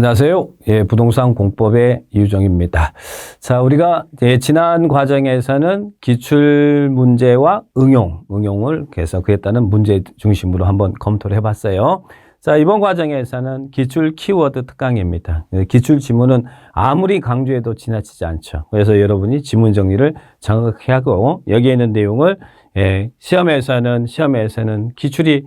안녕하세요. 예, 부동산 공법의 이유정입니다. 자, 우리가 지난 과정에서는 기출 문제와 응용을 해서 그에 따른 문제 중심으로 한번 검토를 해봤어요. 자, 이번 과정에서는 기출 키워드 특강입니다. 기출 지문은 아무리 강조해도 지나치지 않죠. 그래서 여러분이 지문 정리를 정확하게 하고 여기에 있는 내용을 시험에서는 기출이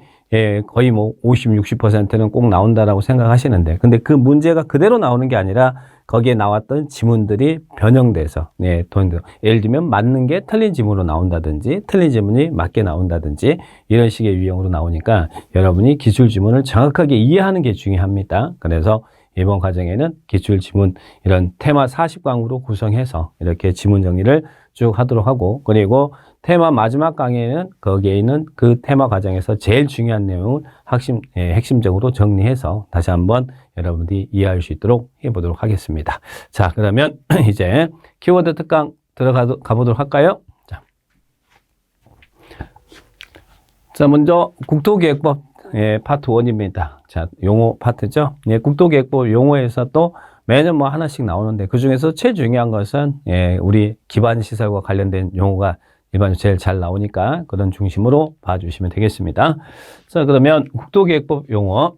거의 뭐 50, 60%는 꼭 나온다라고 생각하시는데, 근데 그 문제가 그대로 나오는 게 아니라 거기에 나왔던 지문들이 변형돼서, 예를 들면 맞는 게 틀린 지문으로 나온다든지, 틀린 지문이 맞게 나온다든지, 이런 식의 유형으로 나오니까 여러분이 기출 지문을 정확하게 이해하는 게 중요합니다. 그래서 이번 과정에는 기출 지문 이런 테마 40강으로 구성해서 이렇게 지문 정리를 쭉 하도록 하고, 그리고 테마 마지막 강의에는 거기에 있는 그 테마 과정에서 제일 중요한 내용을 핵심적으로 정리해서 다시 한번 여러분들이 이해할 수 있도록 해보도록 하겠습니다. 자, 그러면 이제 키워드 특강 가보도록 할까요? 자, 먼저 국토계획법 파트 1입니다. 자, 용어 파트죠. 국토계획법 용어에서 또 매년 뭐 하나씩 나오는데 그 중에서 제일 중요한 것은 우리 기반시설과 관련된 용어가 일반적으로 제일 잘 나오니까 그런 중심으로 봐주시면 되겠습니다. 자, 그러면 국토계획법 용어.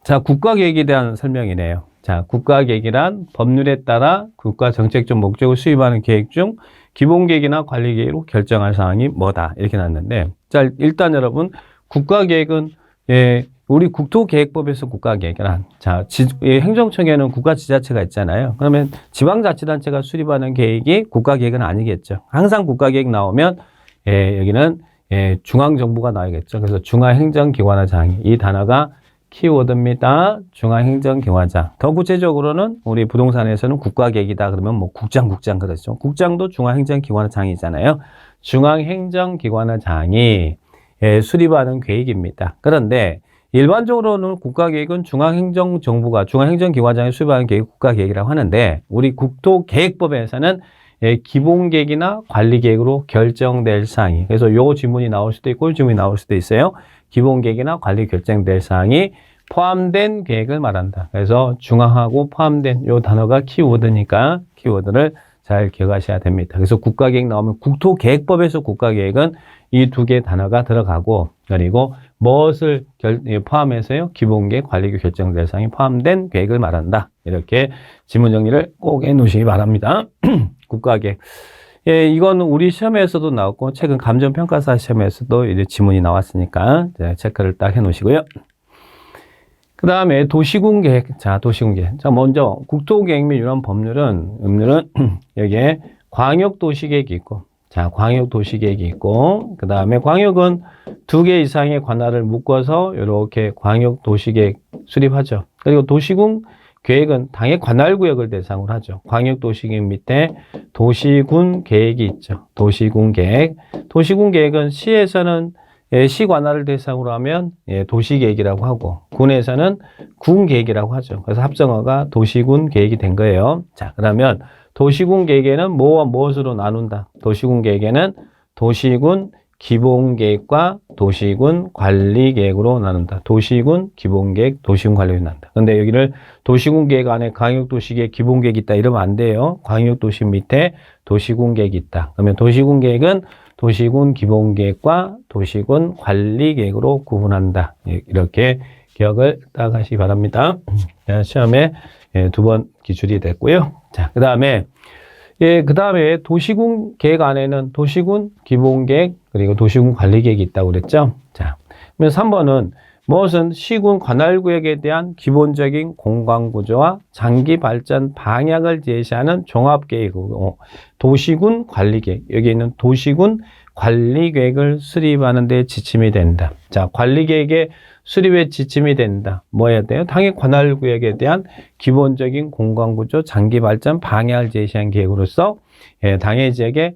자, 국가계획에 대한 설명이네요. 자, 국가계획이란 법률에 따라 국가정책적 목적을 수립하는 계획 중 기본계획이나 관리계획으로 결정할 사항이 뭐다 이렇게 나왔는데, 자, 일단 여러분 국가계획은 우리 국토계획법에서 국가계획이란, 자, 행정청에는 국가지자체가 있잖아요. 그러면 지방자치단체가 수립하는 계획이 국가계획은 아니겠죠. 항상 국가계획 나오면 여기는 중앙정부가 나오겠죠. 그래서 중앙행정기관의 장이, 이 단어가 키워드입니다. 중앙행정기관장. 더 구체적으로는 우리 부동산에서는 국가계획이다 그러면 뭐 국장 그러죠. 국장도 중앙행정기관의 장이잖아요. 중앙행정기관의 장이 수립하는 계획입니다. 그런데 일반적으로는 국가계획은 중앙행정기관장이 수립하는 계획이 국가계획이라고 하는데, 우리 국토계획법에서는 기본계획이나 관리계획으로 결정될 사항이, 그래서 요 지문이 나올 수도 있고 이 지문이 나올 수도 있어요. 기본계획이나 관리 결정될 사항이 포함된 계획을 말한다. 그래서 중앙하고 포함된 요 단어가 키워드니까 키워드를 잘 기억하셔야 됩니다. 그래서 국가계획 나오면 국토계획법에서 국가계획은 이 두 개의 단어가 들어가고, 그리고 무엇을 포함해서요? 기본계획, 관리계획 결정될 사항이 포함된 계획을 말한다. 이렇게 지문 정리를 꼭 해놓으시기 바랍니다. 국가계획. 이건 우리 시험에서도 나왔고, 최근 감정평가사 시험에서도 이제 지문이 나왔으니까 체크를 딱 해놓으시고요. 그 다음에 도시군계획. 자, 도시군계획. 자, 먼저 국토계획 및 유관 법률은 여기에 광역도시계획이 있고, 자, 광역도시계획이 있고, 그 다음에 광역은 2개 이상의 관할을 묶어서 이렇게 광역도시계획 수립하죠. 그리고 도시군 계획은 당의 관할구역을 대상으로 하죠. 광역도시계획 밑에 도시군 계획이 있죠. 도시군 계획. 도시군 계획은 시에서는 시 관할을 대상으로 하면 도시계획이라고 하고, 군에서는 군계획이라고 하죠. 그래서 합성어가 도시군 계획이 된 거예요. 자, 그러면 도시군 계획에는 뭐와 무엇으로 나눈다? 도시군 계획에는 도시군 기본계획과 도시군 관리계획으로 나눈다. 도시군 기본계획, 도시군 관리계획 나눈다. 근데 여기를 도시군 계획 안에 광역도시계획 기본계획이 있다 이러면 안 돼요. 광역도시 밑에 도시군 계획이 있다. 그러면 도시군 계획은 도시군 기본계획과 도시군 관리계획으로 구분한다. 이렇게 기억을 딱 하시기 바랍니다. 시험에 2번 기출이 됐고요. 자, 그 다음에 도시군 계획 안에는 도시군 기본계획 그리고 도시군 관리계획이 있다고 그랬죠. 자, 그러면 3번은 무엇은 시군 관할구역에 대한 기본적인 공간구조와 장기 발전 방향을 제시하는 종합계획이고, 도시군 관리계획, 여기 있는 도시군 관리계획을 수립하는 데 지침이 된다. 자, 관리계획의 수립에 지침이 된다. 뭐 해야 돼요? 당의 관할구역에 대한 기본적인 공간구조, 장기 발전 방향을 제시한 계획으로서 당의 지역에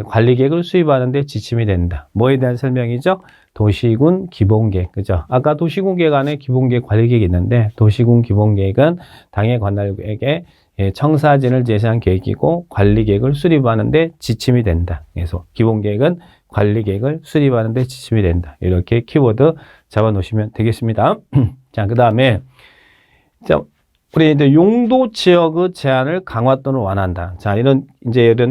관리계획을 수립하는 데 지침이 된다. 뭐에 대한 설명이죠? 도시군 기본계획, 그죠? 아까 도시군 계획 안에 기본계획 관리계획이 있는데, 도시군 기본계획은 당의 관할구역에 청사진을 제시한 계획이고 관리 계획을 수립하는 데 지침이 된다. 그래서 기본 계획은 관리 계획을 수립하는 데 지침이 된다. 이렇게 키워드 잡아 놓으시면 되겠습니다. 자, 그다음에 자, 우리 이제 용도 지역의 제한을 강화 또는 완화한다. 자, 이런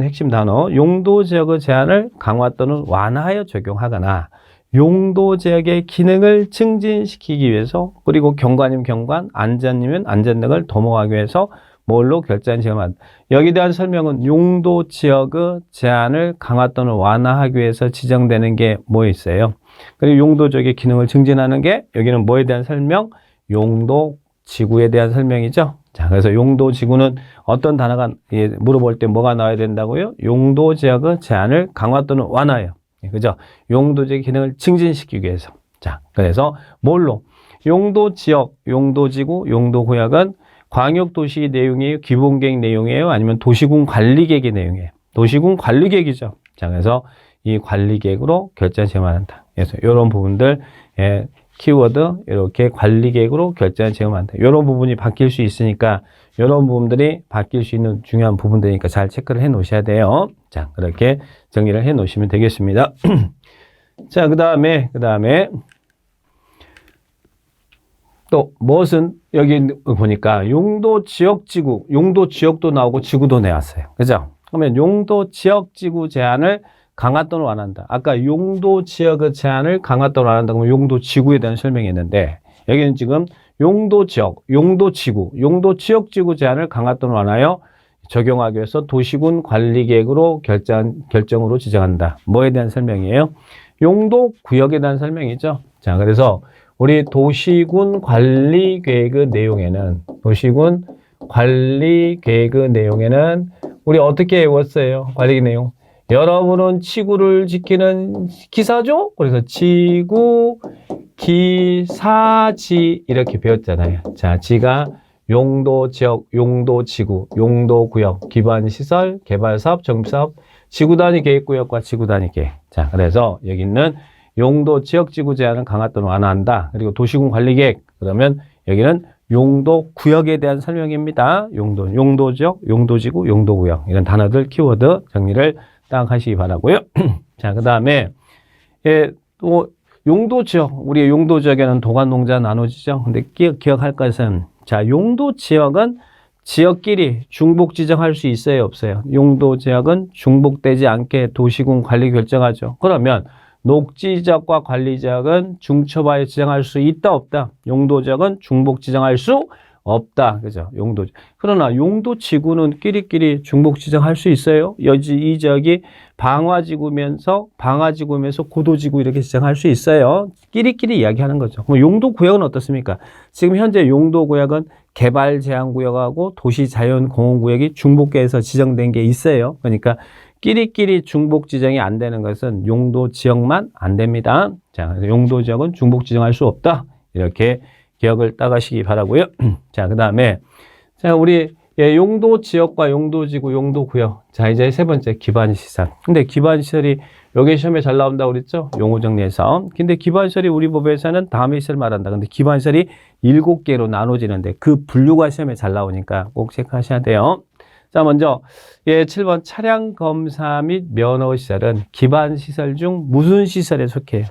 핵심 단어. 용도 지역의 제한을 강화 또는 완화하여 적용하거나 용도 지역의 기능을 증진시키기 위해서 그리고 경관이면 경관, 안전이면 안전 등을 도모하기 위해서 뭘로 결제한 지역을 만든다. 여기에 대한 설명은 용도 지역의 제한을 강화 또는 완화하기 위해서 지정되는 게 뭐 있어요? 그리고 용도 지역의 기능을 증진하는 게 여기는 뭐에 대한 설명? 용도 지구에 대한 설명이죠. 자, 그래서 용도 지구는 어떤 단어가 물어볼 때 뭐가 나와야 된다고요? 용도 지역의 제한을 강화 또는 완화해요. 그죠? 용도 지역의 기능을 증진시키기 위해서. 자, 그래서 뭘로? 용도 지역, 용도 지구, 용도 구역은 광역도시 내용이에요? 기본계획 내용이에요? 아니면 도시군 관리계획의 내용이에요? 도시군 관리계획이죠. 자, 그래서 이 관리계획으로 결제한 지역을 한다. 그래서 이런 부분들, 키워드 이렇게 관리계획으로 결제한 지역을 만든다. 이런 부분이 바뀔 수 있으니까 이런 부분들이 바뀔 수 있는 중요한 부분들이니까 잘 체크를 해 놓으셔야 돼요. 자, 그렇게 정리를 해 놓으시면 되겠습니다. 자, 그 다음에 또 무엇은 여기 보니까 용도 지역 지구, 용도 지역도 나오고 지구도 내왔어요. 그죠? 그러면 용도 지역 지구 제한을 강화 또는 완화한다. 아까 용도 지역의 제한을 강화 또는 완화한다. 그러면 용도 지구에 대한 설명이 있는데 여기는 지금 용도 지역, 용도 지구, 용도 지역 지구 제한을 강화 또는 완화하여 적용하기 위해서 도시군 관리 계획으로 결정으로 지정한다. 뭐에 대한 설명이에요? 용도 구역에 대한 설명이죠. 자, 그래서 우리 도시군 관리 계획의 내용에는 우리 어떻게 외웠어요? 관리 내용. 여러분은 지구를 지키는 기사죠? 그래서 지구, 기사지 이렇게 배웠잖아요. 자, 지가 용도 지역, 용도 지구, 용도 구역, 기반 시설, 개발 사업, 정비 사업, 지구 단위 계획 구역과 지구 단위 계획. 자, 그래서 여기 있는 용도 지역 지구 제한을 강화 또는 완화한다. 그리고 도시군 관리 계획. 그러면 여기는 용도 구역에 대한 설명입니다. 용도 지역, 용도 지구, 용도 구역. 이런 단어들 키워드 정리를 딱 하시기 바라고요. 자, 그다음에 또 용도 지역. 우리 용도 지역에는 도관 농자 나눠지죠. 근데 기억할 것은 자, 용도 지역은 지역끼리 중복 지정할 수 있어요, 없어요? 용도 지역은 중복되지 않게 도시군 관리 결정하죠. 그러면 녹지 지역과 관리 지역은 중첩하여 지정할 수 있다, 없다? 용도 지역은 중복 지정할 수 없다. 그죠? 용도. 그러나 용도 지구는 끼리끼리 중복 지정할 수 있어요. 이 지역이 방화지구면서 고도지구 이렇게 지정할 수 있어요. 끼리끼리 이야기하는 거죠. 그럼 용도 구역은 어떻습니까? 지금 현재 용도 구역은 개발 제한 구역하고 도시 자연 공원 구역이 중복해서 지정된 게 있어요. 그러니까 끼리끼리 중복 지정이 안 되는 것은 용도 지역만 안 됩니다. 자, 그래서 용도 지역은 중복 지정할 수 없다. 이렇게 기억을 따가시기 바라고요. 자, 그다음에 자, 우리 용도 지역과 용도 지구, 용도 구역. 자, 이제 세 번째 기반 시설. 근데 기반 시설이 여기 시험에 잘 나온다고 그랬죠? 용어 정리해서. 근데 기반 시설이 우리 법에서는 다음의 시설 말한다. 근데 기반 시설이 7개로 나눠지는데 그 분류가 시험에 잘 나오니까 꼭 체크하셔야 돼요. 자, 먼저 7번 차량 검사 및 면허 시설은 기반 시설 중 무슨 시설에 속해요?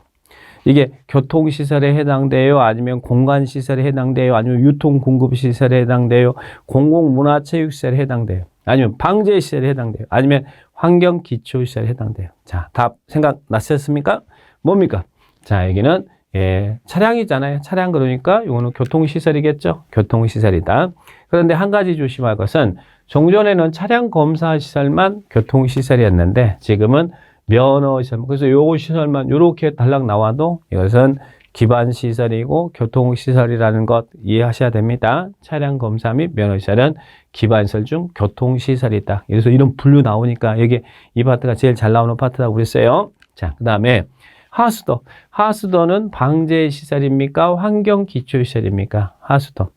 이게 교통시설에 해당돼요? 아니면 공간시설에 해당돼요? 아니면 유통공급시설에 해당돼요? 공공문화체육시설에 해당돼요? 아니면 방제시설에 해당돼요? 아니면 환경기초시설에 해당돼요? 자, 답 생각나셨습니까? 뭡니까? 자, 여기는 차량이잖아요. 차량 그러니까 이거는 교통시설이겠죠? 교통시설이다. 그런데 한 가지 조심할 것은 종전에는 차량 검사 시설만 교통시설이었는데 지금은 면허시설, 그래서 요거 시설만 요렇게 달랑 나와도 이것은 기반시설이고 교통시설이라는 것 이해하셔야 됩니다. 차량 검사 및 면허시설은 기반시설 중 교통시설이다. 그래서 이런 분류 나오니까 여기 이 파트가 제일 잘 나오는 파트라고 그랬어요. 자, 그 다음에 하수도. 하수도는 방제시설입니까? 환경기초시설입니까? 하수도.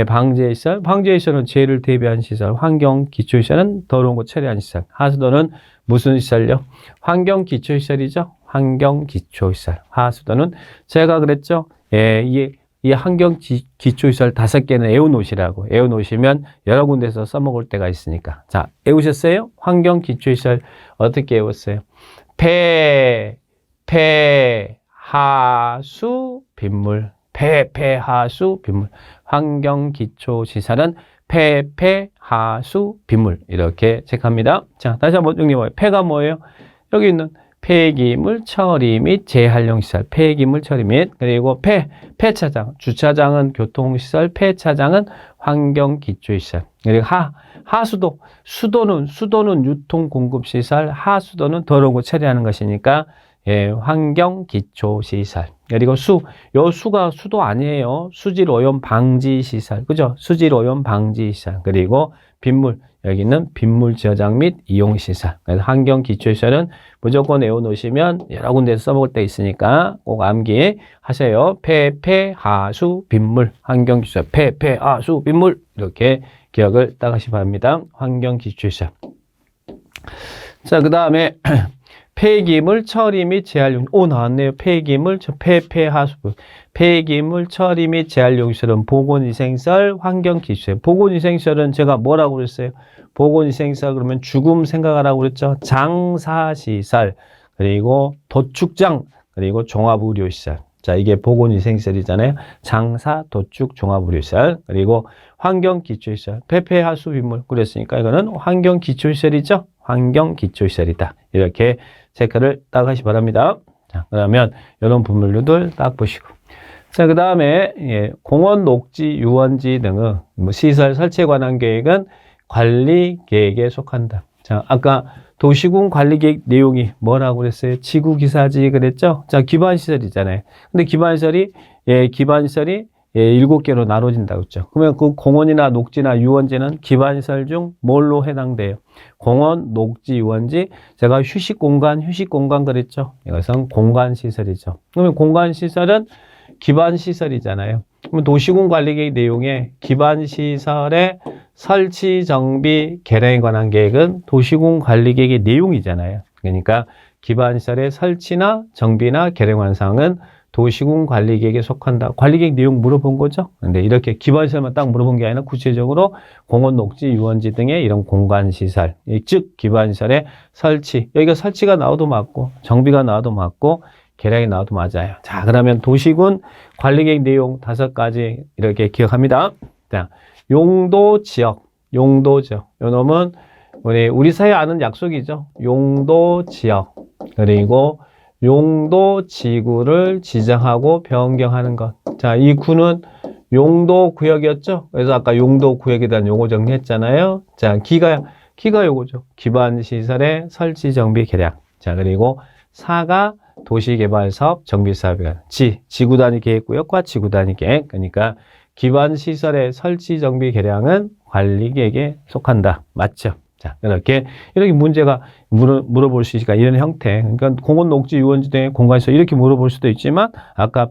방제시설. 방제시설은 재해를 대비한 시설. 환경기초시설은 더러운 거 처리한 시설. 하수도는 무슨 시설요? 환경기초시설이죠. 환경기초시설. 하수도는 제가 그랬죠. 이 이 환경 기초시설 5개는 애워놓으시라고. 애워놓으시면 여러 군데서 써먹을 때가 있으니까. 자, 애우셨어요? 환경 기초시설 어떻게 애웠어요? 하수, 빗물. 하수, 빗물. 환경 기초시설은 하수, 빗물. 이렇게 체크합니다. 자, 다시 한번 정리해봐요. 폐가 뭐예요? 여기 있는 폐기물 처리 및 재활용 시설, 폐기물 처리 및, 그리고 폐차장, 주차장은 교통시설, 폐차장은 환경 기초시설. 그리고 수도는 유통 공급 시설, 하수도는 더러운 거 처리하는 것이니까 예, 환경 기초 시설. 그리고 요 수가 수도 아니에요. 수질 오염 방지 시설. 그죠? 수질 오염 방지 시설. 그리고 빗물. 여기는 빗물 저장 및 이용 시설. 그래서 환경 기초 시설은 무조건 외워 놓으시면 여러 군데서 써먹을 때 있으니까 꼭 암기하세요. 하수, 빗물. 환경 기초 시설. 하수, 빗물. 이렇게 기억을 딱 하시기 바랍니다. 환경 기초 시설. 자, 그다음에 폐기물 처리 및 재활용. 나왔네요. 폐기물, 하수. 폐기물 처리 및 재활용 시설은 보건위생시설, 환경기초시설. 보건위생시설은 제가 뭐라고 그랬어요? 보건위생시설 그러면 죽음 생각하라고 그랬죠? 장사시설, 그리고 도축장, 그리고 종합의료시설. 자, 이게 보건위생시설이잖아요. 장사, 도축, 종합의료시설, 그리고 환경기초시설. 하수, 빗물. 그랬으니까 이거는 환경기초시설이죠? 환경기초시설이다. 이렇게 체크를 딱 하시기 바랍니다. 자, 그러면 이런 부분들을 딱 보시고. 자, 그 다음에, 예, 공원, 녹지, 유원지 등의 시설 설치에 관한 계획은 관리 계획에 속한다. 자, 아까 도시군 관리 계획 내용이 뭐라고 그랬어요? 지구 기사지 그랬죠? 자, 기반시설이잖아요. 근데 기반시설이 7개로 나눠진다고 했죠. 그러면 그 공원이나 녹지나 유원지는 기반시설 중 뭘로 해당돼요? 공원, 녹지, 유원지. 제가 휴식 공간 그랬죠. 이것은 공간시설이죠. 그러면 공간시설은 기반시설이잖아요. 그러면 도시군 관리계획 내용에 기반시설의 설치, 정비, 개량에 관한 계획은 도시군 관리계획의 내용이잖아요. 그러니까 기반시설의 설치나 정비나 개량에 관한 사항은 도시군 관리계획에 속한다. 관리계획 내용 물어본 거죠. 근데 이렇게 기반시설만 딱 물어본 게 아니라 구체적으로 공원, 녹지, 유원지 등의 이런 공간시설, 즉 기반시설의 설치. 여기가 설치가 나와도 맞고 정비가 나와도 맞고 개량이 나와도 맞아요. 자, 그러면 도시군 관리계획 내용 5가지 이렇게 기억합니다. 자, 용도 지역. 요 놈은 우리 사회 아는 약속이죠. 용도 지역. 그리고 용도 지구를 지정하고 변경하는 것. 자, 이 구는 용도 구역이었죠. 그래서 아까 용도 구역에 대한 용어 정리했잖아요. 자, 기가 요거죠. 기반 시설의 설치, 정비, 개량. 자, 그리고 사가 도시개발 사업, 정비 사업이가 지구 단위 계획구역과 지구 단위 계획. 그러니까 기반 시설의 설치, 정비, 개량은 관리 계획에 속한다. 맞죠? 자, 이렇게 문제가 물어볼 수 있으니까 이런 형태. 그러니까 공원, 녹지, 유원지 등의 공간에서 이렇게 물어볼 수도 있지만 아까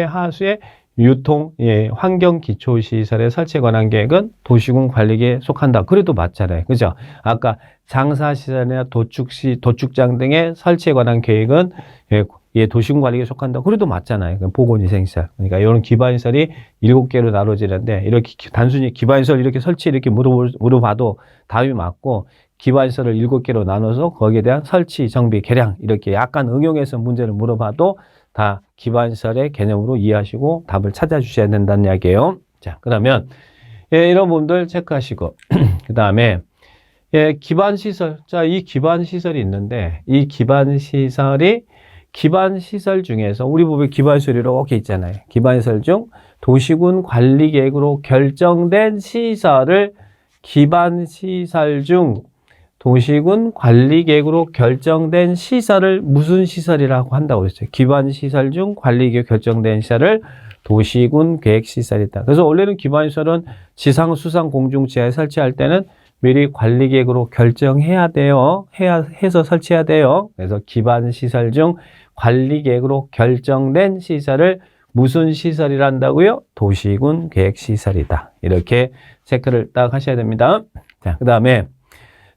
하수의 유통, 환경 기초 시설의 설치에 관한 계획은 도시군 관리계획에 속한다. 그래도 맞잖아요. 그죠? 아까 장사 시설이나 도축장 등의 설치에 관한 계획은 도시군 관리계획에 속한다. 그래도 맞잖아요. 보건위생시설. 그러니까 이런 기반시설이 7개로 나눠지는데 이렇게 단순히 기반시설 이렇게 설치 이렇게 물어봐도 답이 맞고 기반시설을 7개로 나눠서 거기에 대한 설치, 정비, 개량 이렇게 약간 응용해서 문제를 물어봐도 다 기반시설의 개념으로 이해하시고 답을 찾아주셔야 된다는 이야기예요. 자, 그러면 이런 부분들 체크하시고 그 다음에 기반시설. 자, 이 기반시설이 있는데 이 기반시설 중에서 우리 보면 기반시설이 이렇게 있잖아요. 기반시설 중 도시군 관리계획으로 결정된 시설을 기반시설 중 도시군 관리계획으로 결정된 시설을 무슨 시설이라고 한다고 그랬어요. 기반시설 중 관리계획 결정된 시설을 도시군 계획시설이다. 그래서 원래는 기반시설은 지상, 수상, 공중, 지하에 설치할 때는 미리 관리계획으로 결정해야 돼요. 해서 설치해야 돼요. 그래서 기반시설 중 관리계획으로 결정된 시설을 무슨 시설이란다고요? 도시군 계획시설이다. 이렇게 체크를 딱 하셔야 됩니다.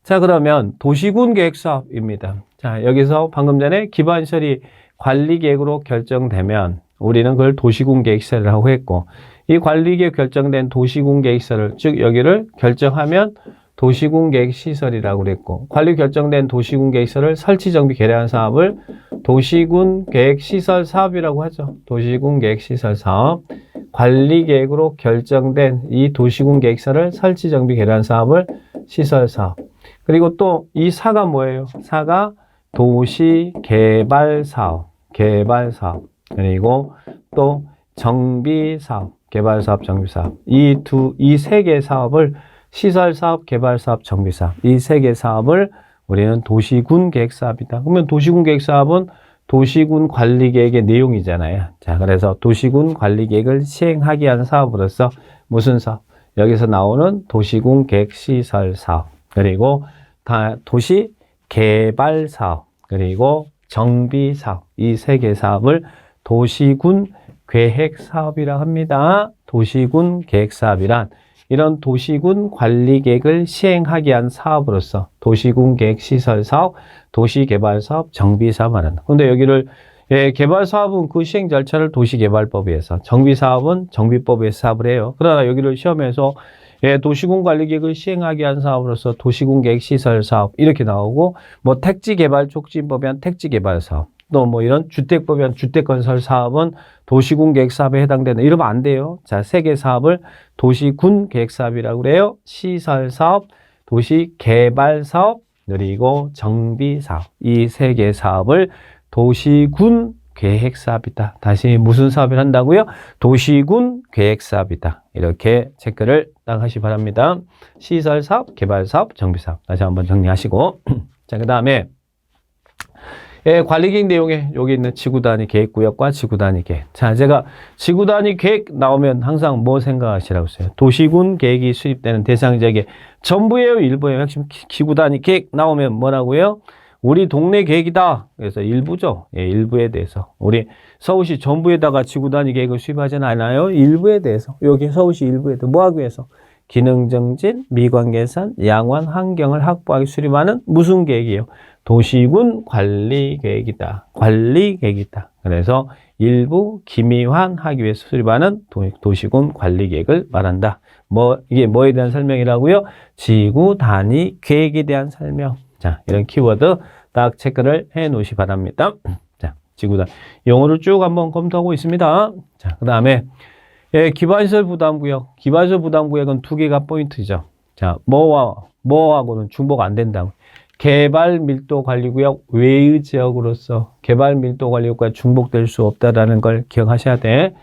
자, 그러면 도시군 계획사업입니다. 자, 여기서 방금 전에 기반시설이 관리계획으로 결정되면 우리는 그걸 도시군계획시설이라고 했고, 이 관리계획 결정된 도시군계획시설을, 즉 여기를 결정하면 도시군계획시설이라고 그랬고, 관리 결정된 도시군계획시설을 설치, 정비, 개량한 사업을 도시군계획시설 사업이라고 하죠. 도시군계획시설 사업. 관리계획으로 결정된 이 도시군계획시설을 설치, 정비, 개량한 사업을 시설 사업. 그리고 또 이 사가 뭐예요? 사가 도시개발사업, 개발사업. 그리고 또 정비사업, 개발사업, 정비사업. 이 세 개 사업을 시설사업, 개발사업, 정비사업. 이 세 개 사업을 우리는 도시군계획사업이다. 그러면 도시군계획사업은 도시군 관리계획의 내용이잖아요. 자, 그래서 도시군 관리계획을 시행하기 위한 사업으로서 무슨 사업? 여기서 나오는 도시군계획시설 사업. 그리고 도시개발사업. 그리고 정비사업. 이 세 개 사업을 도시군계획사업이라고 합니다. 도시군계획사업이란 이런 도시군 관리계획을 시행하기 위한 사업으로서 도시군계획시설사업, 도시개발사업, 정비사업 말한다. 그런데 여기를 개발사업은 그 시행 절차를 도시개발법에 의해서, 정비사업은 정비법에 의해서 사업을 해요. 그러나 여기를 시험에서 도시군 관리계획을 시행하기 위한 사업으로서 도시군계획시설사업 이렇게 나오고, 뭐 택지개발촉진법에 의한 택지개발사업, 또 뭐 이런 주택법에 의한 주택건설 사업은 도시군계획사업에 해당되는, 이러면 안 돼요. 자, 세 개 사업을 도시군계획사업이라고 그래요. 시설사업, 도시개발사업, 그리고 정비사업. 이 세 개 사업을 도시군계획사업이다. 다시 무슨 사업을 한다고요? 도시군계획사업이다. 이렇게 체크를 딱 하시 바랍니다. 시설사업, 개발사업, 정비사업. 다시 한번 정리하시고. 자, 그 다음에 관리계획 내용에 여기 있는 지구단위 계획구역과 지구단위 계획. 자, 제가 지구단위 계획 나오면 항상 뭐 생각하시라고 했어요? 도시군 계획이 수립되는 대상 지역의 전부예요, 일부예요? 핵심 지구단위 계획 나오면 뭐라고요? 우리 동네 계획이다. 그래서 일부죠. 일부에 대해서. 우리 서울시 전부에다가 지구단위 계획을 수립하지는 않아요. 일부에 대해서. 여기 서울시 일부에 대해서 뭐 하기 위해서? 기능 정진, 미관 개선, 양원 환경을 확보하기 수립하는 무슨 계획이에요? 도시군 관리 계획이다. 관리 계획이다. 그래서 일부 기미환하기 위해서 수립하는 도시군 관리 계획을 말한다. 이게 뭐에 대한 설명이라고요? 지구 단위 계획에 대한 설명. 자, 이런 키워드 딱 체크를 해 놓으시 바랍니다. 자, 지구 단위. 용어를 쭉 한번 검토하고 있습니다. 자, 그 다음에 기반시설 부담구역. 기반시설 부담구역은 두 개가 포인트죠. 자, 뭐하고는 중복 안 된다고. 개발밀도관리구역 외의 지역으로서 개발밀도관리구역과 중복될 수 없다라는 걸 기억하셔야 돼.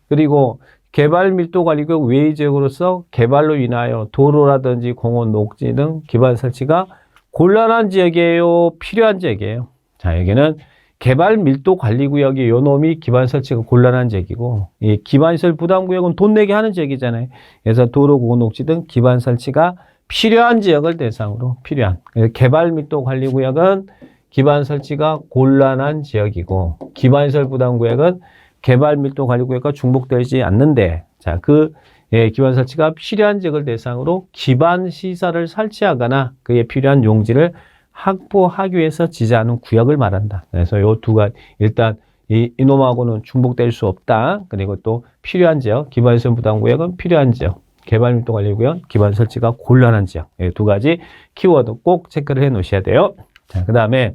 그리고 개발밀도관리구역 외의 지역으로서 개발로 인하여 도로라든지 공원, 녹지 등 기반 설치가 곤란한 지역이에요? 필요한 지역이에요? 자, 여기는 개발밀도관리구역이 요 놈이 기반 설치가 곤란한 지역이고, 이 기반시설 부담구역은 돈 내게 하는 지역이잖아요. 그래서 도로, 공원, 녹지 등 기반 설치가 필요한 지역을 대상으로 필요한. 개발밀도관리구역은 기반 설치가 곤란한 지역이고, 기반시설 부담구역은 개발밀도관리구역과 중복되지 않는데, 자, 기반 설치가 필요한 지역을 대상으로 기반 시설을 설치하거나 그에 필요한 용지를 확보하기 위해서 지정하는 구역을 말한다. 그래서 요 두 가지, 일단 이놈하고는 중복될 수 없다. 그리고 또 필요한 지역, 기반시설 부담구역은 필요한 지역, 개발밀도관리구역, 기반 설치가 곤란한 지역. 두 가지 키워드 꼭 체크를 해 놓으셔야 돼요. 자, 그 다음에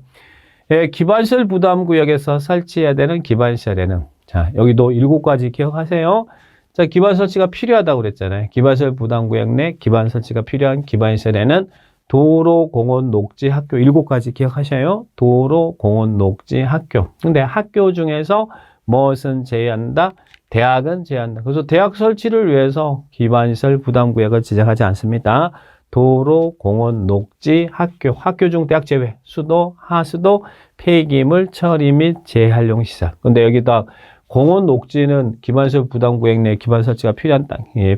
기반시설 부담구역에서 설치해야 되는 기반시설에는, 자, 여기도 7가지 기억하세요. 자, 기반 설치가 필요하다고 그랬잖아요. 기반시설 부담구역 내 기반 설치가 필요한 기반시설에는 도로, 공원, 녹지, 학교 7가지 기억하셔요. 도로, 공원, 녹지, 학교. 근데 학교 중에서 무엇은 제외한다? 대학은 제외한다. 그래서 대학 설치를 위해서 기반시설 부담구역을 지정하지 않습니다. 도로, 공원, 녹지, 학교 중 대학 제외, 수도, 하수도, 폐기물 처리 및 재활용 시설. 근데 여기다 공원, 녹지는 기반시설 부담구역 내 기반 설치가 필요한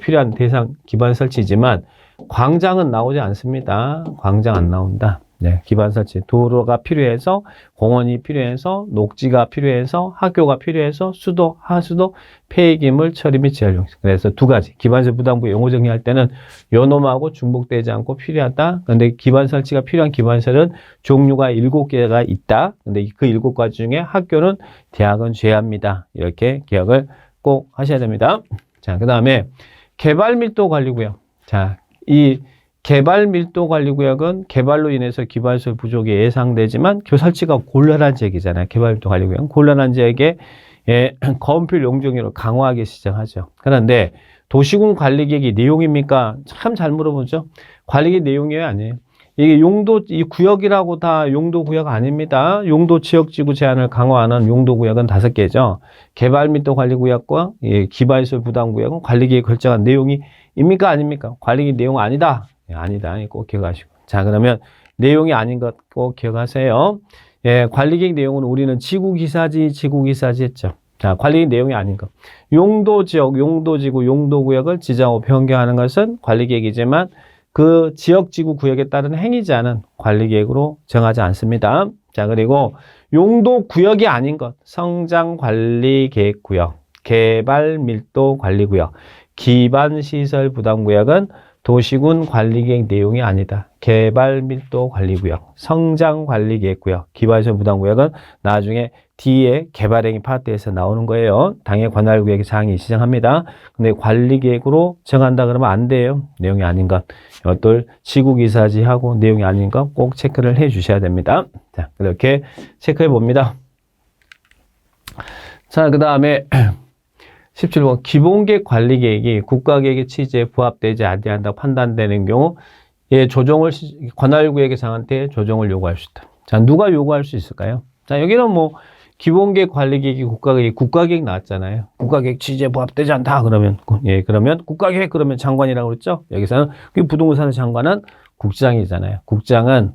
필요한 대상 기반 설치지만 광장은 나오지 않습니다. 광장 안 나온다. 네, 기반 설치. 도로가 필요해서, 공원이 필요해서, 녹지가 필요해서, 학교가 필요해서, 수도, 하수도, 폐기물 처리 및 재활 용. 그래서 두 가지. 기반시설 부담부 용어 정리할 때는 요 놈하고 중복되지 않고 필요하다. 근데 기반 설치가 필요한 기반시설은 종류가 7개가 있다. 근데 그 7가지 중에 학교는 대학은 제외합니다. 이렇게 기억을 꼭 하셔야 됩니다. 자, 그 다음에 개발 밀도 관리구역. 자, 이 개발 밀도 관리 구역은 개발로 인해서 기반시설 부족이 예상되지만 설치가 곤란한 지역이잖아요. 개발 밀도 관리 구역은 곤란한 지역에 건필 용적률을 강화하기 시작하죠. 그런데 도시군 관리계획이 내용입니까? 참 잘 물어보죠. 관리계획 내용이에요, 아니에요? 이게 용도, 이 구역이라고 다 용도 구역 아닙니다. 용도 지역지구 제한을 강화하는 용도 구역은 5개죠. 개발 밀도 관리 구역과 기반시설 부담 구역은 관리계획 결정한 내용이 입니까? 아닙니까? 관리계획 내용 아니다. 아니다. 꼭 기억하시고. 자, 그러면 내용이 아닌 것 꼭 기억하세요. 예, 관리계획 내용은 우리는 지구기사지 했죠. 자, 관리계획 내용이 아닌 것. 용도지역, 용도지구, 용도구역을 지정하고 변경하는 것은 관리계획이지만 그 지역지구 구역에 따른 행위자는 관리계획으로 정하지 않습니다. 자, 그리고 용도구역이 아닌 것. 성장관리계획구역, 개발밀도관리구역, 기반시설부담구역은 도시군 관리계획 내용이 아니다. 개발밀도관리구역, 성장관리계획구역, 기반시설 부담구역은 나중에 뒤에 개발행위 파트에서 나오는 거예요. 당해 관할구역의 사항이 지정합니다. 근데 관리계획으로 정한다 그러면 안 돼요. 내용이 아닌 것. 이것들 지구기사지하고 내용이 아닌 것 꼭 체크를 해 주셔야 됩니다. 자, 그렇게 체크해 봅니다. 자, 그 다음에 17번 기본계획 관리계획이 국가계획의 취지에 부합되지 아니한다고 판단되는 경우 조정을 관할구역의 장한테 조정을 요구할 수 있다. 자, 누가 요구할 수 있을까요? 자, 여기는 뭐 기본계획 관리계획이 국가계획 나왔잖아요. 국가계획 취지에 부합되지 않다 그러면 그러면 국가계획 그러면 장관이라고 그랬죠. 여기서는 그 부동산 장관은 국장이잖아요. 국장은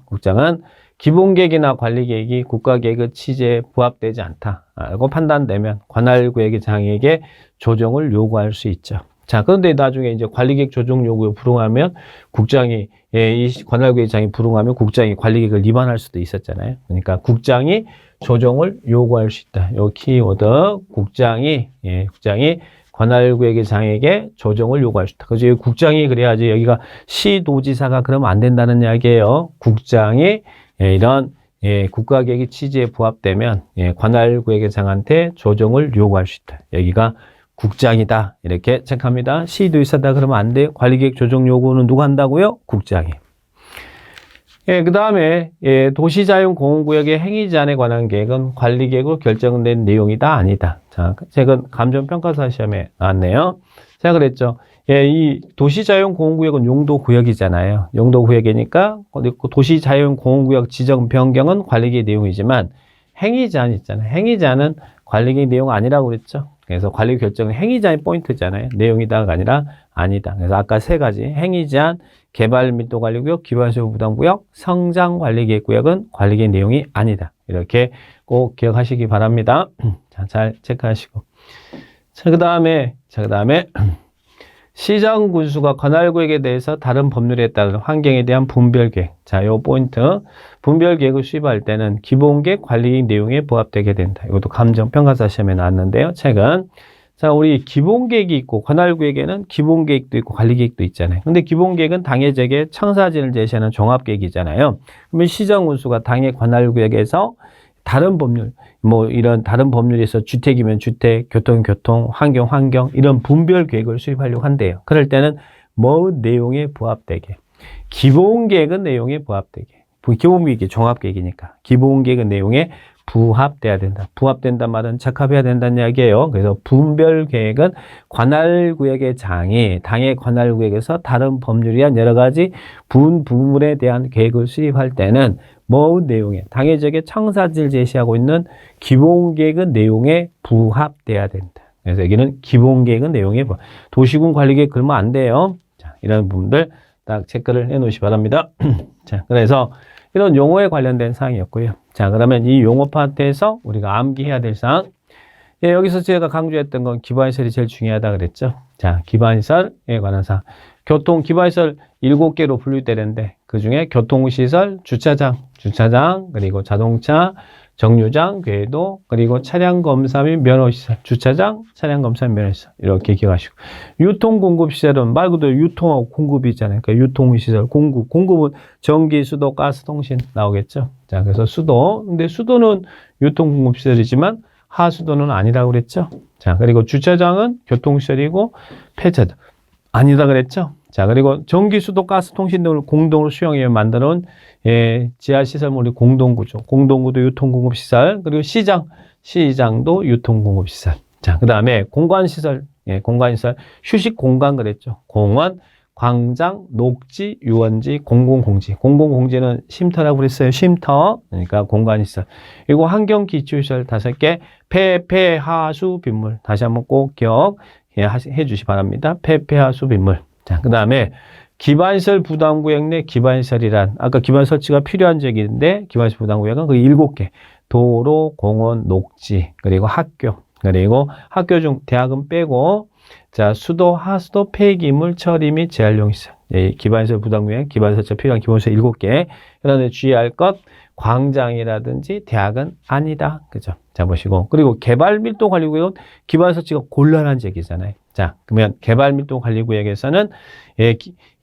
기본계획이나 관리계획이 국가계획의 취지에 부합되지 않다라고 판단되면 관할구역의 장에게 조정을 요구할 수 있죠. 자, 그런데 나중에 이제 관리계획 조정 요구에 불응하면 국장이 이 관할구역의 장이 불응하면 국장이 관리계획을 위반할 수도 있었잖아요. 그러니까 국장이 조정을 요구할 수 있다. 요 키워드 국장이 관할구역의 장에게 조정을 요구할 수 있다. 그래서 국장이 그래야지 여기가 시도지사가 그러면 안 된다는 이야기예요. 국장이 이런 국가계획의 취지에 부합되면 관할구역의 장한테 조정을 요구할 수 있다. 여기가 국장이다. 이렇게 체크합니다. 시도지사다 그러면 안 돼요. 관리계획 조정 요구는 누가 한다고요? 국장이. 그 다음에 도시자연공원구역의 행위제한에 관한 계획은 관리계획으로 결정된 내용이다 아니다. 자, 최근 감정평가사 시험에 나왔네요. 제가 그랬죠. 이 도시자연공원구역은 용도구역이잖아요. 용도구역이니까 도시자연공원구역 지정 변경은 관리계획 내용이지만 행위제한 있잖아요. 행위제한은 관리계획 내용 아니라고 그랬죠. 그래서 관리 결정은 행위제한이 포인트잖아요. 내용이다가 아니라 아니다. 그래서 아까 3가지 행위제한, 개발밀도관리구역, 기반시설 부담구역, 성장관리계획구역은 관리계획 내용이 아니다. 이렇게 꼭 기억하시기 바랍니다. 자, 잘 체크하시고. 자, 그 다음에 시정군수가 관할구역에 대해서 다른 법률에 따른 환경에 대한 분별계획. 자, 요 포인트. 분별계획을 수립할 때는 기본계획, 관리계획 내용에 부합되게 된다. 이것도 감정평가사 시험에 나왔는데요. 최근. 자, 우리 기본계획이 있고, 관할구역에는 기본계획도 있고, 관리계획도 있잖아요. 근데 기본계획은 당해적의 청사진을 제시하는 종합계획이잖아요. 그러면 시정군수가 당해 관할구역에서 다른 법률, 이런 다른 법률에서 주택이면 주택, 교통, 환경, 이런 분별 계획을 수립하려고 한대요. 그럴 때는 내용에 부합되게. 기본계획은 내용에 부합되게. 기본계획이 종합계획이니까. 기본계획은 내용에 부합돼야 된다. 부합된단 말은 적합해야 된다는 이야기예요. 그래서 분별계획은 관할구역의 장이 당해 관할구역에서 다른 법률이나 여러 가지 부분에 대한 계획을 수립할 때는 내용에 당해적의 청사진을 제시하고 있는 기본계획은 내용에 부합돼야 된다. 그래서 여기는 기본계획은 내용에 도시군 관리계획 그러면 안 돼요. 자, 이런 부분들 딱 체크를 해 놓으시 기 바랍니다. 자, 그래서 이런 용어에 관련된 사항이었고요. 자, 그러면 이 용어 파트에서 우리가 암기해야 될 사항. 여기서 제가 강조했던 건 기반시설이 제일 중요하다 그랬죠. 자, 기반시설에 관한 사항. 교통 기반시설 7개로 분류되는데 그 중에 교통시설, 주차장, 그리고 자동차, 정류장, 궤도, 그리고 차량 검사 및 면허시설, 주차장, 차량 검사 및 면허시설. 이렇게 기억하시고. 유통공급시설은 말 그대로 유통하고 공급이 있잖아요. 그러니까 유통시설, 공급은 전기, 수도, 가스, 통신 나오겠죠. 자, 그래서 수도. 근데 수도는 유통공급시설이지만 하수도는 아니라고 그랬죠. 자, 그리고 주차장은 교통시설이고 폐차장 아니다 그랬죠. 자, 그리고 전기, 수도, 가스, 통신 등을 공동으로 수용해 만드는 지하시설물이 공동구조, 공동구도 유통공급시설, 그리고 시장도 유통공급시설. 자, 그 다음에 공간시설, 공간시설, 휴식공간 그랬죠. 공원, 광장, 녹지, 유원지, 공공공지. 공공공지는 쉼터라고 그랬어요. 쉼터. 그러니까 공간시설. 그리고 환경기초시설 5개, 폐, 하수, 빗물. 다시 한번 꼭 기억해 주시 바랍니다. 폐, 하수, 빗물. 자, 그 다음에 기반시설 부담구역 내 기반시설이란 아까 기반 설치가 필요한 지역인데 기반시설 부담구역은 그 7개. 도로, 공원, 녹지, 그리고 학교. 그리고 학교 중 대학은 빼고 자, 수도, 하수도, 폐기물 처리 및 재활용 시설. 기반시설 부담구역, 기반 설치가 필요한 기본시설 7개. 그다음에 주의할 것 광장이라든지 대학은 아니다. 그죠? 자, 보시고. 그리고 개발밀도관리구역은 기반설치가 곤란한 지역이잖아요. 자, 그러면 개발밀도관리구역에서는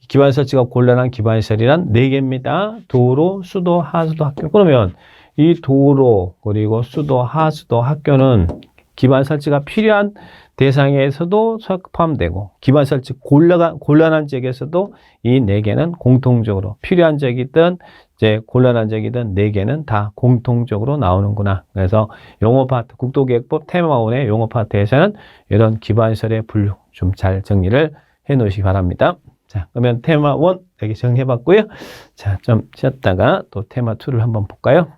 기반설치가 곤란한 기반시설이란 4개입니다. 도로, 수도, 하수도, 학교. 그러면 이 도로, 그리고 수도, 하수도, 학교는 기반설치가 필요한 대상에서도 포함되고 기반설치 곤란한 지역에서도 이 4개는 공통적으로 필요한 지역이든 이제 곤란한 지역이든 4개는 다 공통적으로 나오는구나. 그래서 용어 파트 국도계획법 테마1의 용어 파트에서는 이런 기반시설의 분류 좀 잘 정리를 해 놓으시기 바랍니다. 자, 그러면 테마1 여기 정리해 봤고요. 자, 좀 쉬었다가 또 테마2를 한번 볼까요?